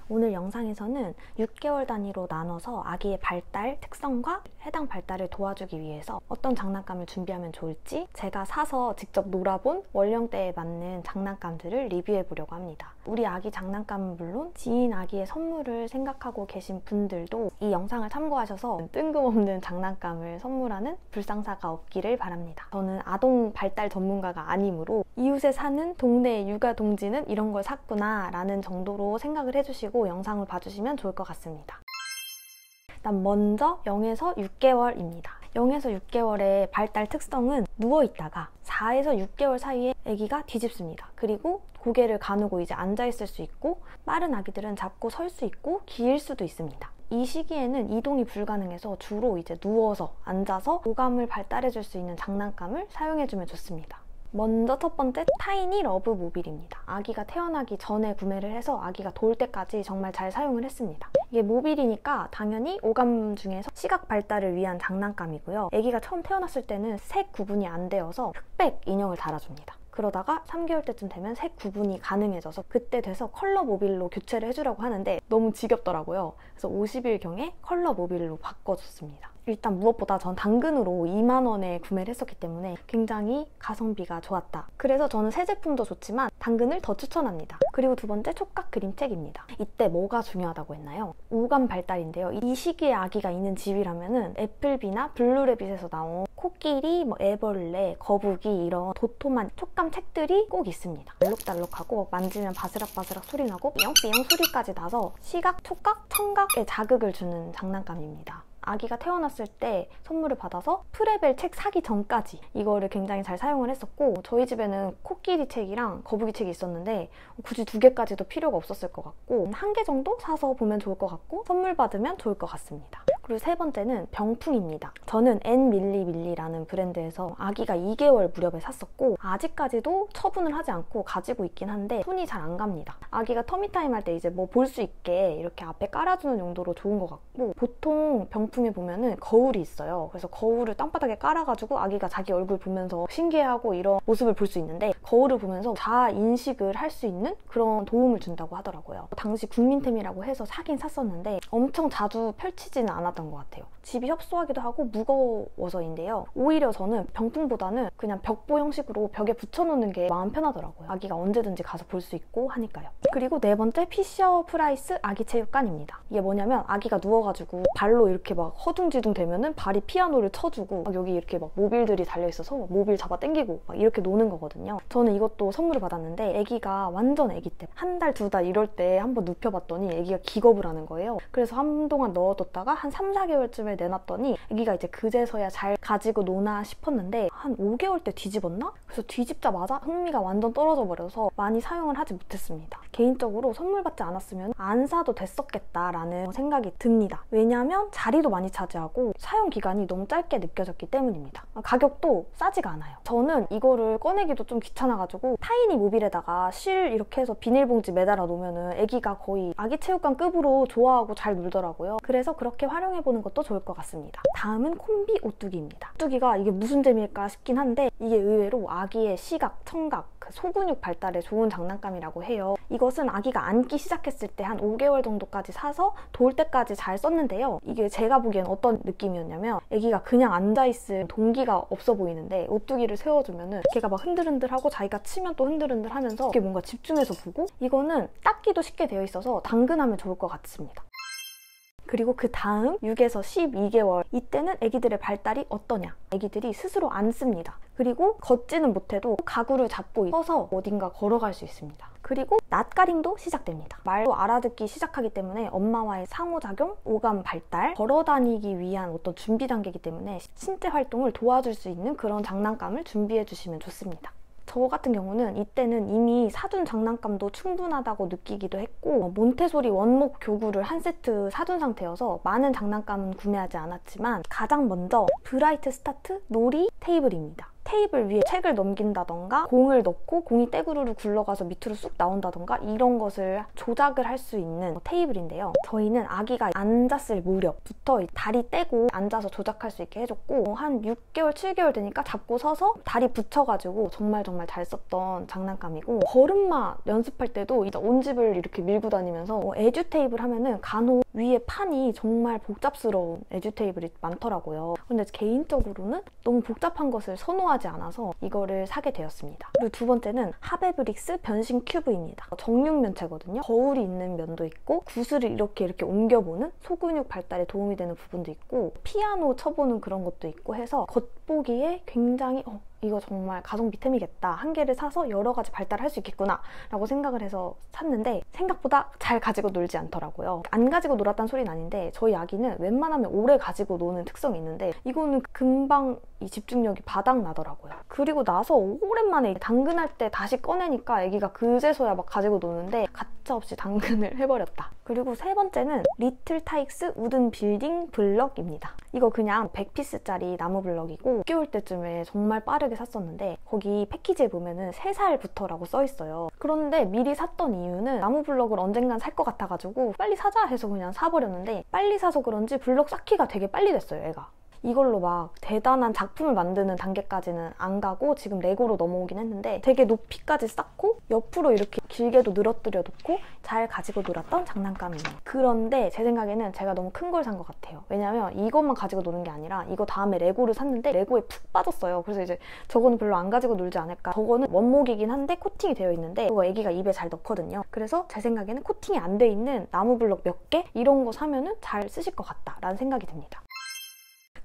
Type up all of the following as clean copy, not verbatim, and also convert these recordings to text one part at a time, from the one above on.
오늘 영상에서는 6개월 단위로 나눠서 아기의 발달 특성과 해당 발달을 도와주기 위해서 어떤 장난감을 준비하면 좋을지 제가 사서 직접 놀아본 연령대에 맞는 장난감들을 리뷰해 보려고 합니다. 우리 아기 장난감은 물론 지인 아기의 선물을 생각하고 계신 분들도 이 영상을 참고하셔서 뜬금없는 장난감을 선물하는 불상사가 없기를 바랍니다. 저는 아동 발달 전문가가 아니므로 이웃에 사는 동네 육아 동지는 이런 걸 샀구나 라는 정도로 생각을 해주시고 영상을 봐주시면 좋을 것 같습니다. 일단 먼저 0에서 6개월입니다. 0에서 6개월의 발달 특성은 누워있다가 4에서 6개월 사이에 아기가 뒤집습니다. 그리고 고개를 가누고 이제 앉아있을 수 있고 빠른 아기들은 잡고 설 수 있고 기일 수도 있습니다. 이 시기에는 이동이 불가능해서 주로 이제 누워서 앉아서 오감을 발달해줄 수 있는 장난감을 사용해주면 좋습니다. 먼저 첫 번째 타이니 러브 모빌입니다. 아기가 태어나기 전에 구매를 해서 아기가 돌 때까지 정말 잘 사용을 했습니다. 이게 모빌이니까 당연히 오감 중에서 시각 발달을 위한 장난감이고요. 아기가 처음 태어났을 때는 색 구분이 안 되어서 흑백 인형을 달아줍니다. 그러다가 3개월 때쯤 되면 색 구분이 가능해져서 그때 돼서 컬러 모빌로 교체를 해주라고 하는데 너무 지겹더라고요. 그래서 50일경에 컬러 모빌로 바꿔줬습니다. 일단 무엇보다 전 당근으로 2만 원에 구매를 했었기 때문에 굉장히 가성비가 좋았다. 그래서 저는 새 제품도 좋지만 당근을 더 추천합니다. 그리고 두 번째 촉각 그림책입니다. 이때 뭐가 중요하다고 했나요? 오감 발달인데요. 이 시기에 아기가 있는 집이라면은 애플비나 블루래빗에서 나온 코끼리, 애벌레, 거북이 이런 도톰한 촉감 책들이 꼭 있습니다. 알록달록하고 만지면 바스락바스락 소리 나고 삐용삐용 소리까지 나서 시각, 촉각, 청각에 자극을 주는 장난감입니다. 아기가 태어났을 때 선물을 받아서 프레벨 책 사기 전까지 이거를 굉장히 잘 사용을 했었고 저희 집에는 코끼리 책이랑 거북이 책이 있었는데 굳이 2개까지도 필요가 없었을 것 같고 1개 정도 사서 보면 좋을 것 같고 선물 받으면 좋을 것 같습니다. 그리고 세 번째는 병풍입니다. 저는 엔밀리밀리라는 브랜드에서 아기가 2개월 무렵에 샀었고 아직까지도 처분을 하지 않고 가지고 있긴 한데 손이 잘 안 갑니다. 아기가 터미타임 할 때 이제 뭐 볼 수 있게 이렇게 앞에 깔아주는 용도로 좋은 것 같고 보통 병풍에 보면은 거울이 있어요. 그래서 거울을 땅바닥에 깔아가지고 아기가 자기 얼굴 보면서 신기해하고 이런 모습을 볼 수 있는데 거울을 보면서 자아 인식을 할 수 있는 그런 도움을 준다고 하더라고요. 당시 국민템이라고 해서 사긴 샀었는데 엄청 자주 펼치지는 않았던 것 같아요. 집이 협소하기도 하고 무거워서인데요. 오히려 저는 병풍보다는 그냥 벽보 형식으로 벽에 붙여놓는 게 마음 편하더라고요. 아기가 언제든지 가서 볼 수 있고 하니까요. 그리고 네 번째 피셔 프라이스 아기 체육관입니다. 이게 뭐냐면 아기가 누워가지고 발로 이렇게 막 허둥지둥 되면은 발이 피아노를 쳐주고 막 여기 이렇게 막 모빌들이 달려있어서 모빌 잡아 당기고 막 이렇게 노는 거거든요. 저는 이것도 선물을 받았는데 아기가 완전 아기 때 1달, 2달 이럴 때 한번 눕혀봤더니 아기가 기겁을 하는 거예요. 그래서 한동안 넣어뒀다가 한 3, 4개월쯤에 내놨더니 아기가 이제 그제서야 잘 가지고 노나 싶었는데 한 5개월 때 뒤집었나? 그래서 뒤집자마자 흥미가 완전 떨어져 버려서 많이 사용을 하지 못했습니다. 개인적으로 선물 받지 않았으면 안 사도 됐었겠다라는 생각이 듭니다. 왜냐하면 자리도 많이 차지하고 사용 기간이 너무 짧게 느껴졌기 때문입니다. 가격도 싸지가 않아요. 저는 이거를 꺼내기도 좀 귀찮아가지고 타이니 모빌에다가 실 이렇게 해서 비닐봉지 매달아 놓으면은 아기가 거의 아기 체육관 급으로 좋아하고 잘 놀더라고요. 그래서 그렇게 활용해보는 것도 좋을 것 같습니다. 다음은 콤비 오뚜기입니다. 오뚜기가 이게 무슨 재미일까 싶긴 한데 이게 의외로 아기의 시각, 청각, 소근육 발달에 좋은 장난감이라고 해요. 이것은 아기가 앉기 시작했을 때 한 5개월 정도까지 사서 돌 때까지 잘 썼는데요. 이게 제가 보기엔 어떤 느낌이었냐면 아기가 그냥 앉아있을 동기가 없어 보이는데 오뚜기를 세워주면은 걔가 막 흔들흔들하고 자기가 치면 또 흔들흔들 하면서 이게 뭔가 집중해서 보고 이거는 닦기도 쉽게 되어 있어서 당근하면 좋을 것 같습니다. 그리고 그 다음 6에서 12개월 이때는 아기들의 발달이 어떠냐? 아기들이 스스로 앉습니다. 그리고 걷지는 못해도 가구를 잡고 서서 어딘가 걸어갈 수 있습니다. 그리고 낯가림도 시작됩니다. 말도 알아듣기 시작하기 때문에 엄마와의 상호작용, 오감 발달, 걸어다니기 위한 어떤 준비 단계이기 때문에 신체 활동을 도와줄 수 있는 그런 장난감을 준비해 주시면 좋습니다. 저 같은 경우는 이때는 이미 사둔 장난감도 충분하다고 느끼기도 했고 몬테소리 원목 교구를 한 세트 사둔 상태여서 많은 장난감은 구매하지 않았지만 가장 먼저 브라이트 스타트 놀이 테이블입니다. 테이블 위에 책을 넘긴다던가 공을 넣고 공이 떼구르르 굴러가서 밑으로 쑥 나온다던가 이런 것을 조작을 할 수 있는 테이블인데요. 저희는 아기가 앉았을 무렵부터 다리 떼고 앉아서 조작할 수 있게 해줬고 한 6개월, 7개월 되니까 잡고 서서 다리 붙여가지고 정말 잘 썼던 장난감이고, 걸음마 연습할 때도 온 집을 이렇게 밀고 다니면서 에듀 테이블 하면은 간혹 위에 판이 정말 복잡스러운 에듀 테이블이 많더라고요. 근데 개인적으로는 너무 복잡한 것을 선호하지 않아서 이거를 사게 되었습니다. 그리고 두 번째는 하베브릭스 변신 큐브입니다. 정육면체거든요. 거울이 있는 면도 있고 구슬을 이렇게 옮겨보는 소근육 발달에 도움이 되는 부분도 있고 피아노 쳐보는 그런 것도 있고 해서 겉보기에 굉장히 이거 정말 가성비템이겠다. 한 개를 사서 여러 가지 발달할 수 있겠구나 라고 생각을 해서 샀는데 생각보다 잘 가지고 놀지 않더라고요. 안 가지고 놀았다는 소리는 아닌데 저희 아기는 웬만하면 오래 가지고 노는 특성이 있는데 이거는 금방 이 집중력이 바닥나더라고요. 그리고 나서 오랜만에 당근할 때 다시 꺼내니까 아기가 그제서야 막 가지고 노는데 가차없이 당근을 해버렸다. 그리고 세 번째는 리틀 타익스 우든 빌딩 블럭입니다. 이거 그냥 100피스짜리 나무 블럭이고 6개월 때쯤에 정말 빠르게 샀었는데 거기 패키지에 보면은 3살부터라고 써있어요. 그런데 미리 샀던 이유는 나무 블럭을 언젠간 살 것 같아가지고 빨리 사자 해서 그냥 사버렸는데 빨리 사서 그런지 블럭 쌓기가 되게 빨리 됐어요, 애가. 이걸로 막 대단한 작품을 만드는 단계까지는 안 가고 지금 레고로 넘어오긴 했는데 되게 높이까지 쌓고 옆으로 이렇게 길게도 늘어뜨려 놓고 잘 가지고 놀았던 장난감이에요. 그런데 제 생각에는 제가 너무 큰 걸 산 것 같아요. 왜냐면 이것만 가지고 노는 게 아니라 이거 다음에 레고를 샀는데 레고에 푹 빠졌어요. 그래서 이제 저거는 별로 안 가지고 놀지 않을까. 저거는 원목이긴 한데 코팅이 되어 있는데 그거 애기가 입에 잘 넣거든요. 그래서 제 생각에는 코팅이 안 돼 있는 나무 블럭 몇 개? 이런 거 사면은 잘 쓰실 것 같다라는 생각이 듭니다.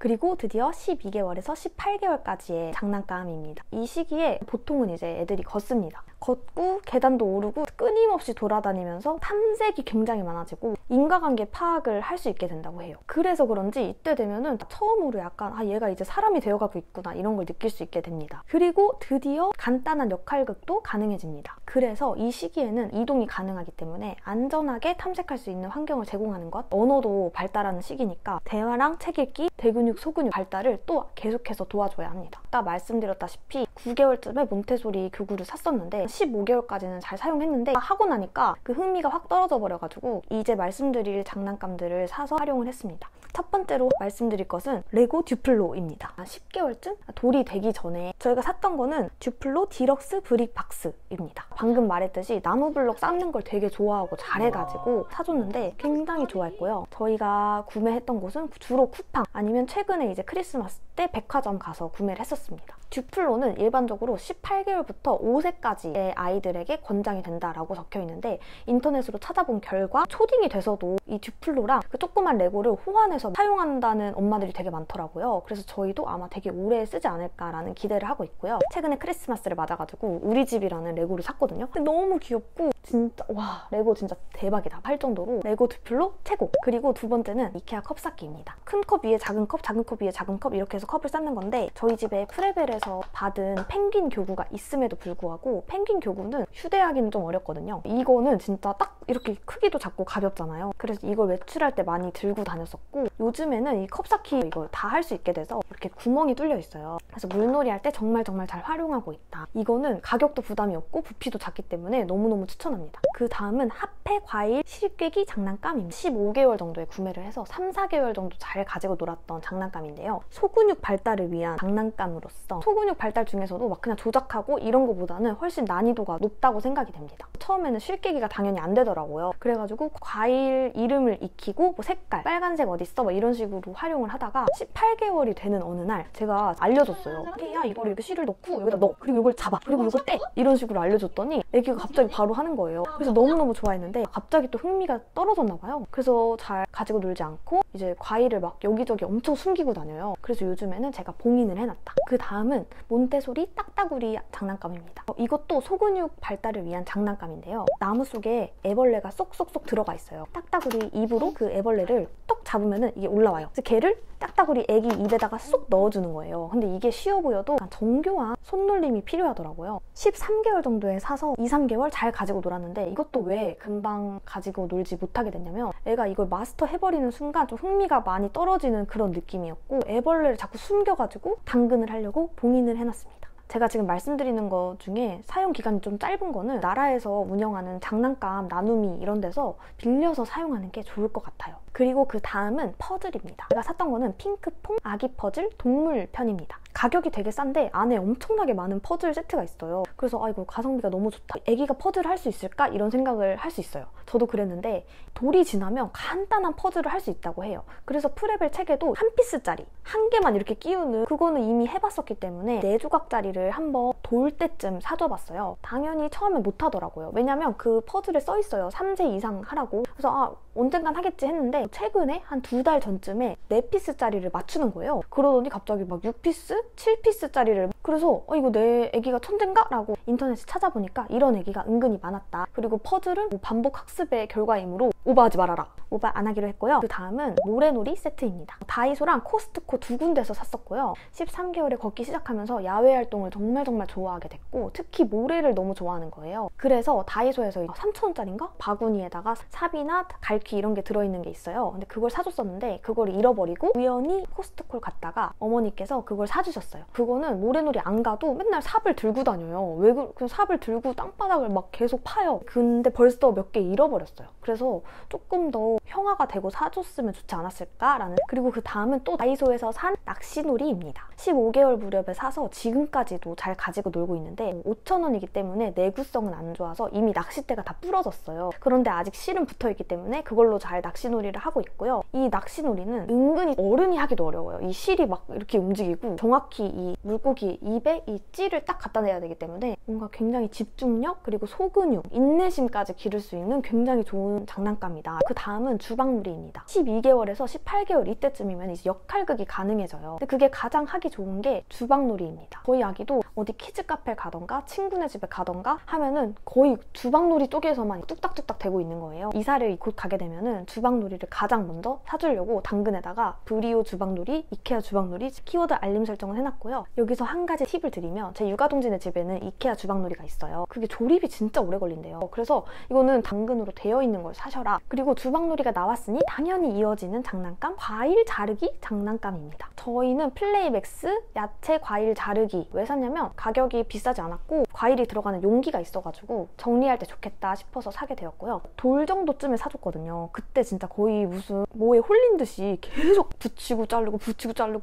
그리고 드디어 12개월에서 18개월까지의 장난감입니다. 이 시기에 보통은 이제 애들이 걷습니다. 걷고 계단도 오르고 끊임없이 돌아다니면서 탐색이 굉장히 많아지고 인과관계 파악을 할 수 있게 된다고 해요. 그래서 그런지 이때 되면은 처음으로 약간 얘가 이제 사람이 되어가고 있구나 이런 걸 느낄 수 있게 됩니다. 그리고 드디어 간단한 역할극도 가능해집니다. 그래서 이 시기에는 이동이 가능하기 때문에 안전하게 탐색할 수 있는 환경을 제공하는 것, 언어도 발달하는 시기니까 대화랑 책 읽기, 대근육, 소근육 발달을 또 계속해서 도와줘야 합니다. 아까 말씀드렸다시피 9개월쯤에 몬테소리 교구를 샀었는데 15개월까지는 잘 사용했는데 하고 나니까 그 흥미가 확 떨어져 버려가지고 이제 말씀드릴 장난감들을 사서 활용을 했습니다. 첫 번째로 말씀드릴 것은 레고 듀플로입니다. 10개월쯤? 돌이 되기 전에 저희가 샀던 거는 듀플로 디럭스 브릭 박스입니다. 방금 말했듯이 나무 블럭 쌓는 걸 되게 좋아하고 잘해가지고 사줬는데 굉장히 좋아했고요. 저희가 구매했던 곳은 주로 쿠팡 아니면 최근에 이제 크리스마스 때 백화점 가서 구매를 했었습니다. 듀플로는 일반적으로 18개월부터 5세까지의 아이들에게 권장이 된다라고 적혀 있는데 인터넷으로 찾아본 결과 초딩이 돼서도 이 듀플로랑 그 조그만 레고를 호환해서 사용한다는 엄마들이 되게 많더라고요. 그래서 저희도 아마 되게 오래 쓰지 않을까라는 기대를 하고 있고요. 최근에 크리스마스를 맞아가지고 우리 집이라는 레고를 샀거든요. 근데 너무 귀엽고 진짜 와 레고 진짜 대박이다 할 정도로 레고 듀플로 최고! 그리고 두 번째는 이케아 컵 쌓기입니다. 큰 컵 위에 작은 컵, 작은 컵 위에 작은 컵 이렇게 해서 컵을 쌓는 건데 저희 집에 프레벨에서 받은 펭귄 교구가 있음에도 불구하고 펭귄 교구는 휴대하기는 좀 어렵거든요. 이거는 진짜 딱 이렇게 크기도 작고 가볍잖아요. 그래서 이걸 외출할 때 많이 들고 다녔었고 요즘에는 이 컵 쌓기 이거 다 할 수 있게 돼서 이렇게 구멍이 뚫려 있어요. 그래서 물놀이 할 때 정말 잘 활용하고 있다. 이거는 가격도 부담이 없고 부피도 작기 때문에 너무너무 추천합니다. 그 다음은 핫팩 과일 시립깨기 장난감입니다. 15개월 정도에 구매를 해서 3, 4개월 정도 잘 가지고 놀았던 장난감인데요. 소근육 발달을 위한 장난감으로서 소근육 발달 중에서도 막 그냥 조작하고 이런 거보다는 훨씬 난이도가 높다고 생각이 됩니다. 처음에는 실깨기가 당연히 안 되더라고요. 그래가지고 과일 이름을 익히고 뭐 색깔, 빨간색 어딨어? 뭐 이런 식으로 활용을 하다가 18개월이 되는 어느 날 제가 알려줬어요. 야 이걸 이렇게 실을 넣고 여기다 넣어. 그리고 이걸 잡아. 그리고 이걸 떼. 이런 식으로 알려줬더니 애기가 갑자기 바로 하는 거예요. 그래서 너무너무 좋아했는데 갑자기 또 흥미가 떨어졌나 봐요. 그래서 잘 가지고 놀지 않고 이제 과일을 막 여기저기 엄청 숨기고 다녀요. 그래서 요즘에는 제가 봉인을 해놨다. 그 다음은 몬테소리 딱따구리 장난감입니다. 이것도 소근육 발달을 위한 장난감인데요. 나무 속에 애벌레가 쏙쏙쏙 들어가 있어요. 딱따구리 입으로 그 애벌레를 톡 잡으면은 이게 올라와요. 그래서 걔를 딱딱 우리 애기 입에다가 쏙 넣어주는 거예요. 근데 이게 쉬워 보여도 정교한 손놀림이 필요하더라고요. 13개월 정도에 사서 2, 3개월 잘 가지고 놀았는데 이것도 왜 금방 가지고 놀지 못하게 됐냐면 애가 이걸 마스터 해버리는 순간 좀 흥미가 많이 떨어지는 그런 느낌이었고 애벌레를 자꾸 숨겨가지고 당근을 하려고 봉인을 해놨습니다. 제가 지금 말씀드리는 것 중에 사용 기간이 좀 짧은 거는 나라에서 운영하는 장난감 나눔이 이런 데서 빌려서 사용하는 게 좋을 것 같아요. 그리고 그 다음은 퍼즐입니다. 제가 샀던 거는 핑크퐁 아기 퍼즐 동물 편입니다. 가격이 되게 싼데 안에 엄청나게 많은 퍼즐 세트가 있어요. 그래서 이거 가성비가 너무 좋다. 애기가 퍼즐을 할 수 있을까? 이런 생각을 할 수 있어요. 저도 그랬는데 돌이 지나면 간단한 퍼즐을 할 수 있다고 해요. 그래서 프레벨 책에도 한 피스짜리 한 개만 이렇게 끼우는 그거는 이미 해봤었기 때문에 4조각짜리를 한번 돌 때쯤 사줘봤어요. 당연히 처음에 못하더라고요. 왜냐면 그 퍼즐에 써있어요. 3세 이상 하라고. 그래서 언젠간 하겠지 했는데 최근에 한 2달 전쯤에 4피스짜리를 맞추는 거예요. 그러더니 갑자기 막 6피스? 7피스짜리를 그래서 이거 내 애기가 천재인가? 라고 인터넷에 찾아보니까 이런 애기가 은근히 많았다. 그리고 퍼즐은 반복 학습의 결과이므로 오버하지 말아라. 오버 안 하기로 했고요. 그 다음은 모래놀이 세트입니다. 다이소랑 코스트코 2군데서 샀었고요. 13개월에 걷기 시작하면서 야외 활동을 정말 좋아하게 됐고 특히 모래를 너무 좋아하는 거예요. 그래서 다이소에서 3,000원짜리인가? 바구니에다가 삽이나 갈퀴 이런 게 들어있는 게 있어요. 근데 그걸 사줬었는데 그걸 잃어버리고 우연히 코스트코를 갔다가 어머니께서 그걸 사주셨어요. 그거는 모래놀이 안 가도 맨날 삽을 들고 다녀요. 왜 그 삽을 들고 땅바닥을 막 계속 파요. 근데 벌써 몇 개 잃어버렸어요. 그래서 조금 더 형아가 되고 사줬으면 좋지 않았을까라는. 그리고 그 다음은 또 다이소에서 산 낚시놀이입니다. 15개월 무렵에 사서 지금까지도 잘 가지고 놀고 있는데 5,000원이기 때문에 내구성은 안 좋아서 이미 낚싯대가 다 부러졌어요. 그런데 아직 실은 붙어있기 때문에 그걸로 잘 낚시놀이를 하고 있고요. 이 낚시놀이는 은근히 어른이 하기도 어려워요. 이 실이 막 이렇게 움직이고 정확히 이 물고기 입에 이 찌를 딱 갖다 대야 되기 때문에 뭔가 굉장히 집중력 그리고 소근육, 인내심까지 기를 수 있는 굉장히 좋은 장난감이다. 그 다음은 주방놀이입니다. 12개월에서 18개월 이때쯤이면 이제 역할극이 가능해져요. 근데 그게 가장 하기 좋은 게 주방놀이입니다. 저희 아기도 어디 키즈 카페 가던가 친구네 집에 가던가 하면은 거의 주방놀이 쪽에서만 뚝딱뚝딱 대고 있는 거예요. 이사를 곧 가게 되면은 주방놀이를 가장 먼저 사주려고 당근에다가 브리오 주방놀이, 이케아 주방놀이 키워드 알림 설정을 해놨고요. 여기서 한 가지 팁을 드리면 제 육아동진의 집에는 이케아 주방놀이가 있어요. 그게 조립이 진짜 오래 걸린대요. 그래서 이거는 당근으로 되어 있는 걸 사셔라. 그리고 주방놀이가 나왔으니 당연히 이어지는 장난감 과일 자르기 장난감입니다. 저희는 플레이맥스 야채 과일 자르기 왜 샀냐면 가격이 비싸지 않았고 과일이 들어가는 용기가 있어가지고 정리할 때 좋겠다 싶어서 사게 되었고요. 돌 정도쯤에 사줬거든요. 그때 진짜 거의 무슨 뭐에 홀린 듯이 계속 붙이고 자르고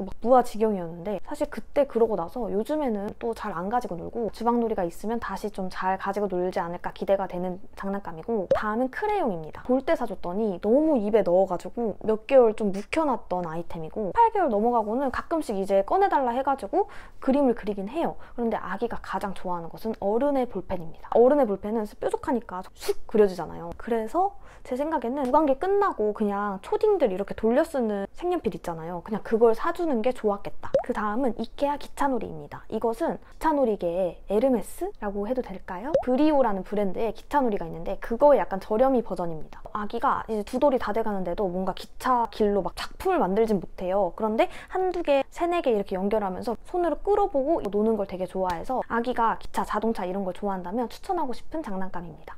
막 무아지경이었는데 사실 그때 그러고 나서 요즘에는 또 잘 안 가지고 놀고 주방놀이가 있으면 다시 좀 잘 가지고 놀지 않을까 기대가 되는 장난감이고 다음은 크레용입니다. 볼 때 사줬더니 너무 입에 넣어가지고 몇 개월 좀 묵혀놨던 아이템이고 8개월 넘어가고는 가끔씩 이제 꺼내달라 해가지고 그림을 그리긴 해요. 그런데 아기가 가장 좋아하는 것은 어른의 볼펜입니다. 어른의 볼펜은 뾰족하니까 쑥 그려지잖아요. 그래서 제 생각에는 구강기 끝나고 그냥 초딩들 이렇게 돌려 쓰는 색연필 있잖아요. 그냥 그걸 사주는 게 좋았겠다. 그 다음은 이케아 기차놀이입니다. 이것은 기차놀이계의 에르메스라고 해도 될까요? 브리오라는 브랜드의 기차놀이가 있는데 그거의 약간 저렴이 버전입니다. 아기가 이제 2돌이 다 돼가는데도 뭔가 기차 길로 막 작품을 만들진 못해요. 그런데 한두 개, 3, 4개 이렇게 연결하면서 손으로 끌어보고 노는 걸 되게 좋아해서 아기가 기차, 자동차 이런 걸 좋아한다면 추천하고 싶은 장난감입니다.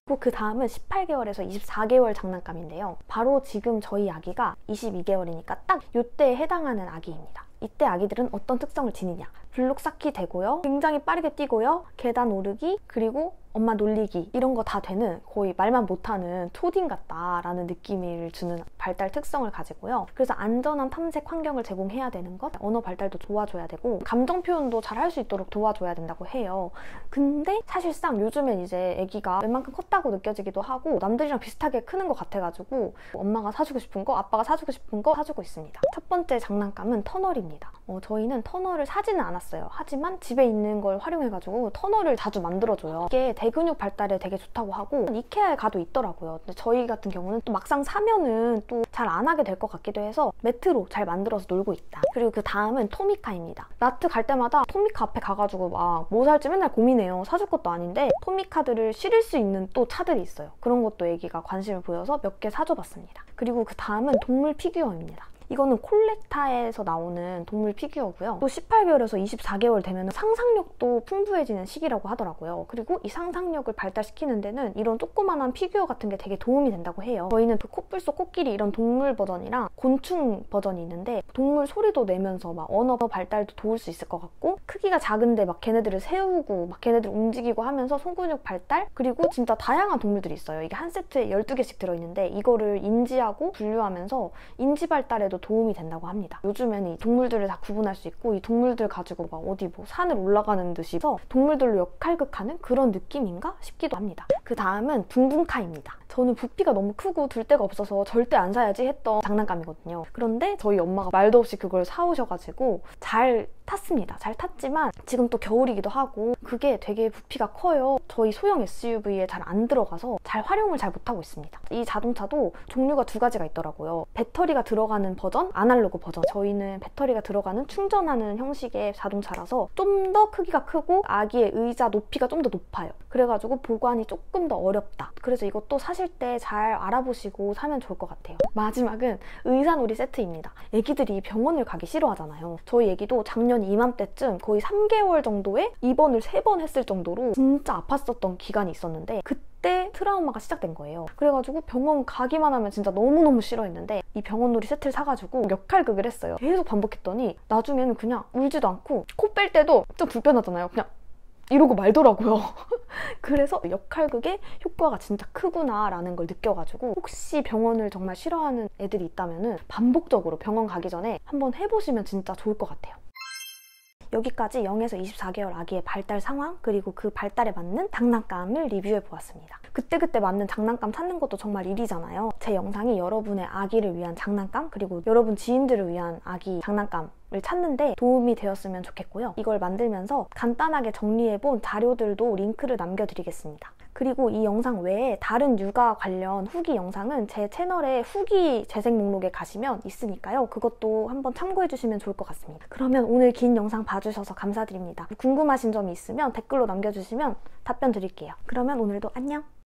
그리고 그 다음은 18개월에서 24개월 장난감인데요. 바로 지금 저희 아기가 22개월이니까 딱 이때에 해당하는 아기입니다. 이때 아기들은 어떤 특성을 지니냐? 블록 쌓기 되고요. 굉장히 빠르게 뛰고요. 계단 오르기, 그리고 엄마 놀리기 이런 거 다 되는 거의 말만 못하는 초딩 같다라는 느낌을 주는 발달 특성을 가지고요. 그래서 안전한 탐색 환경을 제공해야 되는 것, 언어 발달도 도와줘야 되고 감정 표현도 잘 할 수 있도록 도와줘야 된다고 해요. 근데 사실상 요즘엔 이제 아기가 웬만큼 컸다고 느껴지기도 하고 남들이랑 비슷하게 크는 것 같아가지고 엄마가 사주고 싶은 거, 아빠가 사주고 싶은 거 사주고 있습니다. 첫 번째 장난감은 터널입니다. 저희는 터널을 사지는 않았어요. 하지만 집에 있는 걸 활용해가지고 터널을 자주 만들어줘요. 이게 대근육 발달에 되게 좋다고 하고 이케아에 가도 있더라고요. 근데 저희 같은 경우는 또 막상 사면은 또 또 잘 안 하게 될 것 같기도 해서 매트로 잘 만들어서 놀고 있다. 그리고 그 다음은 토미카입니다. 라트 갈 때마다 토미카 앞에 가가지고 막 뭐 살지 맨날 고민해요. 사줄 것도 아닌데 토미카들을 실을 수 있는 또 차들이 있어요. 그런 것도 애기가 관심을 보여서 몇 개 사줘봤습니다. 그리고 그 다음은 동물 피규어입니다. 이거는 콜렉타에서 나오는 동물 피규어고요. 또 18개월에서 24개월 되면 상상력도 풍부해지는 시기라고 하더라고요. 그리고 이 상상력을 발달시키는 데는 이런 조그만한 피규어 같은 게 되게 도움이 된다고 해요. 저희는 그 코뿔소, 코끼리 이런 동물 버전이랑 곤충 버전이 있는데 동물 소리도 내면서 막 언어 발달도 도울 수 있을 것 같고 크기가 작은데 막 걔네들을 세우고 막 걔네들 움직이고 하면서 손근육 발달 그리고 진짜 다양한 동물들이 있어요. 이게 한 세트에 12개씩 들어있는데 이거를 인지하고 분류하면서 인지 발달에도 도움이 된다고 합니다. 요즘에는 이 동물들을 다 구분할 수 있고 이 동물들 가지고 막 어디 뭐 산을 올라가는 듯이 동물들로 역할극하는 그런 느낌인가 싶기도 합니다. 그 다음은 붕붕카입니다. 저는 부피가 너무 크고 들 데가 없어서 절대 안 사야지 했던 장난감이거든요. 그런데 저희 엄마가 말도 없이 그걸 사오셔가지고 잘 탔습니다. 잘 탔지만 지금 또 겨울이기도 하고 그게 되게 부피가 커요. 저희 소형 SUV에 잘 안 들어가서 잘 활용을 잘 못하고 있습니다. 이 자동차도 종류가 두 가지가 있더라고요. 배터리가 들어가는 버전, 아날로그 버전. 저희는 배터리가 들어가는 충전하는 형식의 자동차라서 좀 더 크기가 크고 아기의 의자 높이가 좀 더 높아요. 그래가지고 보관이 조금 더 어렵다. 그래서 이것도 사실 때 잘 알아보시고 사면 좋을 것 같아요. 마지막은 의사놀이 세트입니다. 애기들이 병원을 가기 싫어하잖아요. 저희 애기도 작년 이맘때쯤 거의 3개월 정도에 입원을 3번 했을 정도로 진짜 아팠었던 기간이 있었는데 그때 트라우마가 시작된 거예요. 그래가지고 병원 가기만 하면 진짜 너무너무 싫어했는데 이 병원놀이 세트를 사가지고 역할극을 했어요. 계속 반복했더니 나중에는 그냥 울지도 않고 코 뺄 때도 좀 불편하잖아요. 그냥 이러고 말더라고요. 그래서 역할극의 효과가 진짜 크구나 라는 걸 느껴가지고 혹시 병원을 정말 싫어하는 애들이 있다면 반복적으로 병원 가기 전에 한번 해보시면 진짜 좋을 것 같아요. 여기까지 0에서 24개월 아기의 발달 상황 그리고 그 발달에 맞는 장난감을 리뷰해보았습니다. 그때그때 맞는 장난감 찾는 것도 정말 일이잖아요. 제 영상이 여러분의 아기를 위한 장난감 그리고 여러분 지인들을 위한 아기 장난감을 찾는데 도움이 되었으면 좋겠고요. 이걸 만들면서 간단하게 정리해본 자료들도 링크를 남겨드리겠습니다. 그리고 이 영상 외에 다른 육아 관련 후기 영상은 제 채널의 후기 재생 목록에 가시면 있으니까요. 그것도 한번 참고해주시면 좋을 것 같습니다. 그러면 오늘 긴 영상 봐주셔서 감사드립니다. 궁금하신 점이 있으면 댓글로 남겨주시면 답변 드릴게요. 그러면 오늘도 안녕!